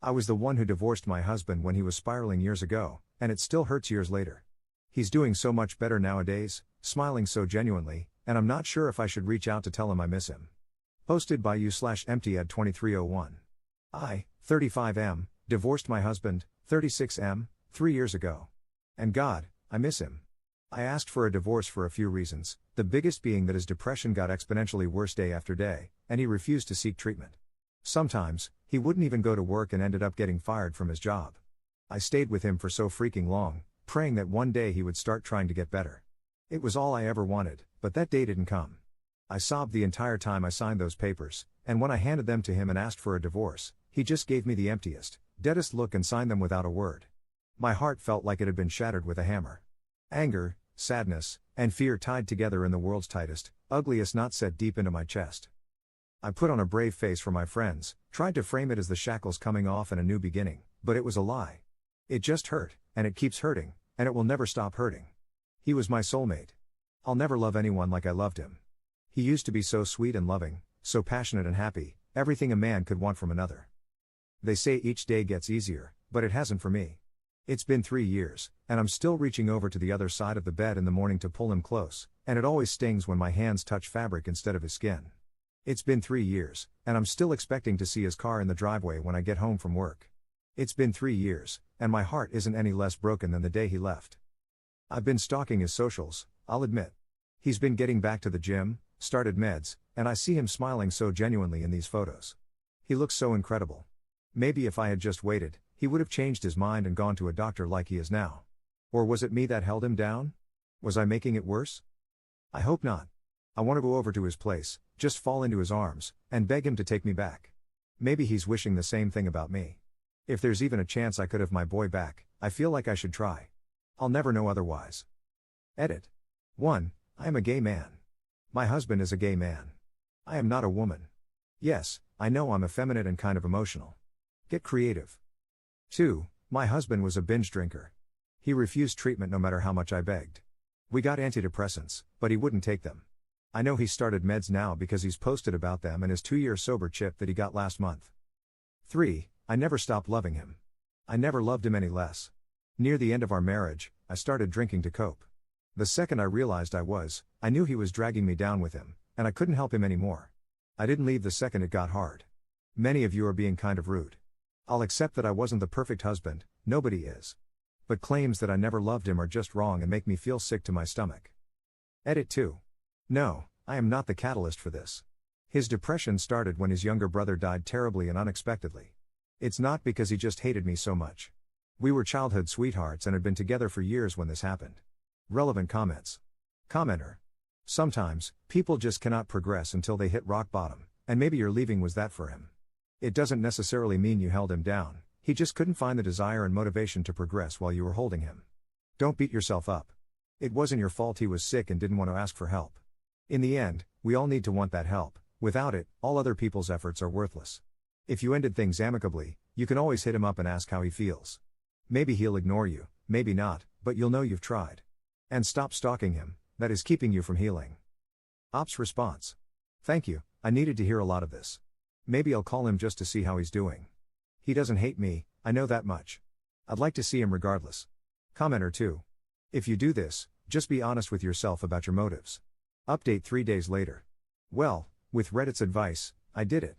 I was the one who divorced my husband when he was spiraling years ago, and it still hurts years later. He's doing so much better nowadays, smiling so genuinely, and I'm not sure if I should reach out to tell him I miss him. Posted by you/emptyad2301. I, 35M, divorced my husband, 36M, 3 years ago. And God, I miss him. I asked for a divorce for a few reasons, the biggest being that his depression got exponentially worse day after day, and he refused to seek treatment. Sometimes, he wouldn't even go to work and ended up getting fired from his job. I stayed with him for so freaking long, praying that one day he would start trying to get better. It was all I ever wanted, but that day didn't come. I sobbed the entire time I signed those papers, and when I handed them to him and asked for a divorce, he just gave me the emptiest, deadest look and signed them without a word. My heart felt like it had been shattered with a hammer. Anger, sadness, and fear tied together in the world's tightest, ugliest knot set deep into my chest. I put on a brave face for my friends, tried to frame it as the shackles coming off and a new beginning, but it was a lie. It just hurt, and it keeps hurting, and it will never stop hurting. He was my soulmate. I'll never love anyone like I loved him. He used to be so sweet and loving, so passionate and happy, everything a man could want from another. They say each day gets easier, but it hasn't for me. It's been 3 years, and I'm still reaching over to the other side of the bed in the morning to pull him close, and it always stings when my hands touch fabric instead of his skin. It's been 3 years, and I'm still expecting to see his car in the driveway when I get home from work. It's been 3 years, and my heart isn't any less broken than the day he left. I've been stalking his socials, I'll admit. He's been getting back to the gym, started meds, and I see him smiling so genuinely in these photos. He looks so incredible. Maybe if I had just waited, he would have changed his mind and gone to a doctor like he is now. Or was it me that held him down? Was I making it worse? I hope not. I want to go over to his place, just fall into his arms, and beg him to take me back. Maybe he's wishing the same thing about me. If there's even a chance I could have my boy back, I feel like I should try. I'll never know otherwise. Edit. 1. I am a gay man. My husband is a gay man. I am not a woman. Yes, I know I'm effeminate and kind of emotional. Get creative. 2. My husband was a binge drinker. He refused treatment no matter how much I begged. We got antidepressants, but he wouldn't take them. I know he started meds now because he's posted about them in his 2-year sober chip that he got last month. 3. I never stopped loving him. I never loved him any less. Near the end of our marriage, I started drinking to cope. The second I realized I knew he was dragging me down with him, and I couldn't help him anymore. I didn't leave the second it got hard. Many of you are being kind of rude. I'll accept that I wasn't the perfect husband, nobody is. But claims that I never loved him are just wrong and make me feel sick to my stomach. Edit 2. No, I am not the catalyst for this. His depression started when his younger brother died terribly and unexpectedly. It's not because he just hated me so much. We were childhood sweethearts and had been together for years when this happened. Relevant comments. Commenter. Sometimes, people just cannot progress until they hit rock bottom, and maybe your leaving was that for him. It doesn't necessarily mean you held him down, he just couldn't find the desire and motivation to progress while you were holding him. Don't beat yourself up. It wasn't your fault he was sick and didn't want to ask for help. In the end, we all need to want that help. Without it, all other people's efforts are worthless. If you ended things amicably, you can always hit him up and ask how he feels. Maybe he'll ignore you, maybe not, but you'll know you've tried. And stop stalking him, that is keeping you from healing. Ops response. Thank you, I needed to hear a lot of this. Maybe I'll call him just to see how he's doing. He doesn't hate me, I know that much. I'd like to see him regardless. Commenter 2. If you do this, just be honest with yourself about your motives. Update 3 days later. Well, with Reddit's advice, I did it.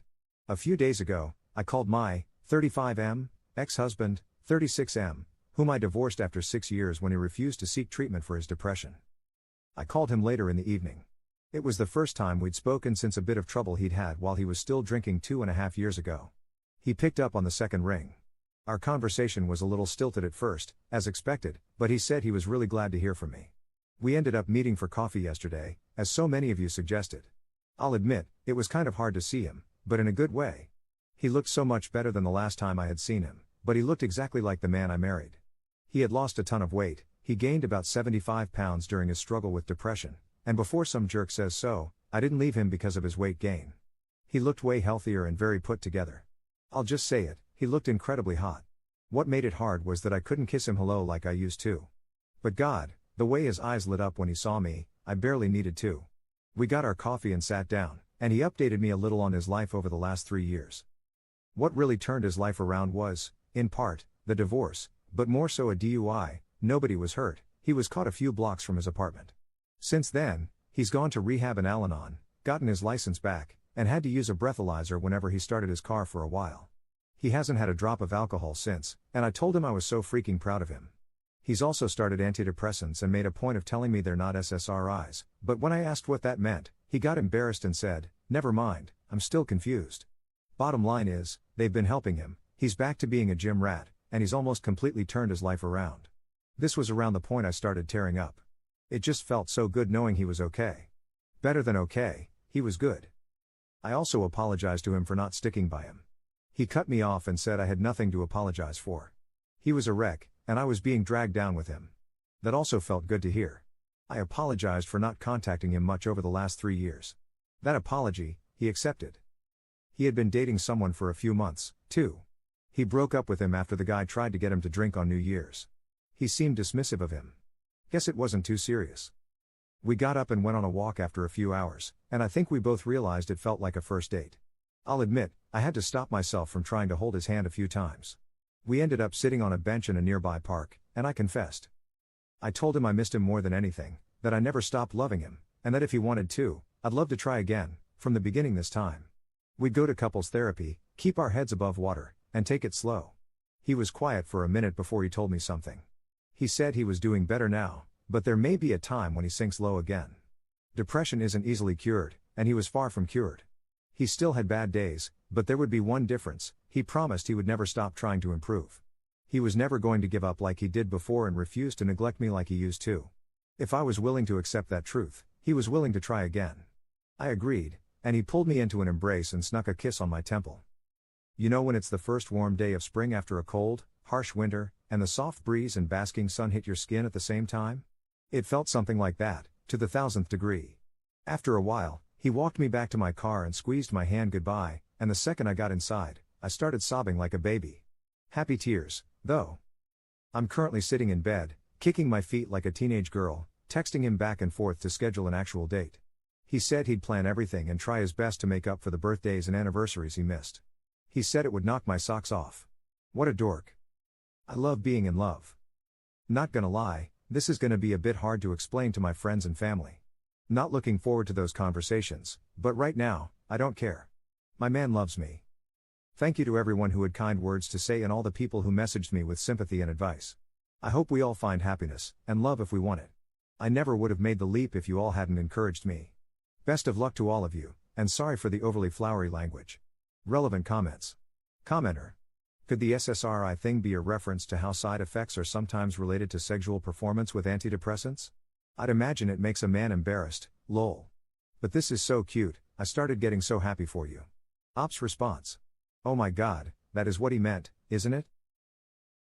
A few days ago, I called my 35M ex-husband, 36M, whom I divorced after 6 years when he refused to seek treatment for his depression. I called him later in the evening. It was the first time we'd spoken since a bit of trouble he'd had while he was still drinking 2.5 years ago. He picked up on the second ring. Our conversation was a little stilted at first, as expected, but he said he was really glad to hear from me. We ended up meeting for coffee yesterday, as so many of you suggested. I'll admit, it was kind of hard to see him, but in a good way. He looked so much better than the last time I had seen him, but he looked exactly like the man I married. He had lost a ton of weight, he gained about 75 pounds during his struggle with depression, and before some jerk says so, I didn't leave him because of his weight gain. He looked way healthier and very put together. I'll just say it, he looked incredibly hot. What made it hard was that I couldn't kiss him hello like I used to. But God, the way his eyes lit up when he saw me, I barely needed to. We got our coffee and sat down, and he updated me a little on his life over the last 3 years. What really turned his life around was, in part, the divorce, but more so a DUI. Nobody was hurt, he was caught a few blocks from his apartment. Since then, he's gone to rehab in Al-Anon, gotten his license back, and had to use a breathalyzer whenever he started his car for a while. He hasn't had a drop of alcohol since, and I told him I was so freaking proud of him. He's also started antidepressants and made a point of telling me they're not SSRIs, but when I asked what that meant, he got embarrassed and said, "Never mind, I'm still confused." Bottom line is, they've been helping him, he's back to being a gym rat, and he's almost completely turned his life around. This was around the point I started tearing up. It just felt so good knowing he was okay. Better than okay, he was good. I also apologized to him for not sticking by him. He cut me off and said I had nothing to apologize for. He was a wreck, and I was being dragged down with him. That also felt good to hear. I apologized for not contacting him much over the last 3 years. That apology, he accepted. He had been dating someone for a few months, too. He broke up with him after the guy tried to get him to drink on New Year's. He seemed dismissive of him. Guess it wasn't too serious. We got up and went on a walk after a few hours, and I think we both realized it felt like a first date. I'll admit, I had to stop myself from trying to hold his hand a few times. We ended up sitting on a bench in a nearby park, and I confessed. I told him I missed him more than anything, that I never stopped loving him, and that if he wanted to, I'd love to try again, from the beginning this time. We'd go to couples therapy, keep our heads above water, and take it slow. He was quiet for a minute before he told me something. He said he was doing better now, but there may be a time when he sinks low again. Depression isn't easily cured, and he was far from cured. He still had bad days, but there would be one difference: he promised he would never stop trying to improve. He was never going to give up like he did before and refuse to neglect me like he used to. If I was willing to accept that truth, he was willing to try again. I agreed, and he pulled me into an embrace and snuck a kiss on my temple. You know when it's the first warm day of spring after a cold, harsh winter, and the soft breeze and basking sun hit your skin at the same time? It felt something like that, to the 1000th degree. After a while, he walked me back to my car and squeezed my hand goodbye, and the second I got inside, I started sobbing like a baby. Happy tears, though. I'm currently sitting in bed, kicking my feet like a teenage girl, texting him back and forth to schedule an actual date. He said he'd plan everything and try his best to make up for the birthdays and anniversaries he missed. He said it would knock my socks off. What a dork. I love being in love. Not gonna lie, this is gonna be a bit hard to explain to my friends and family. Not looking forward to those conversations, but right now, I don't care. My man loves me. Thank you to everyone who had kind words to say and all the people who messaged me with sympathy and advice. I hope we all find happiness and love if we want it. I never would have made the leap if you all hadn't encouraged me. Best of luck to all of you, and sorry for the overly flowery language. Relevant comments. Commenter. Could the SSRI thing be a reference to how side effects are sometimes related to sexual performance with antidepressants? I'd imagine it makes a man embarrassed, lol. But this is so cute, I started getting so happy for you. Ops response. Oh my god, that is what he meant, isn't it?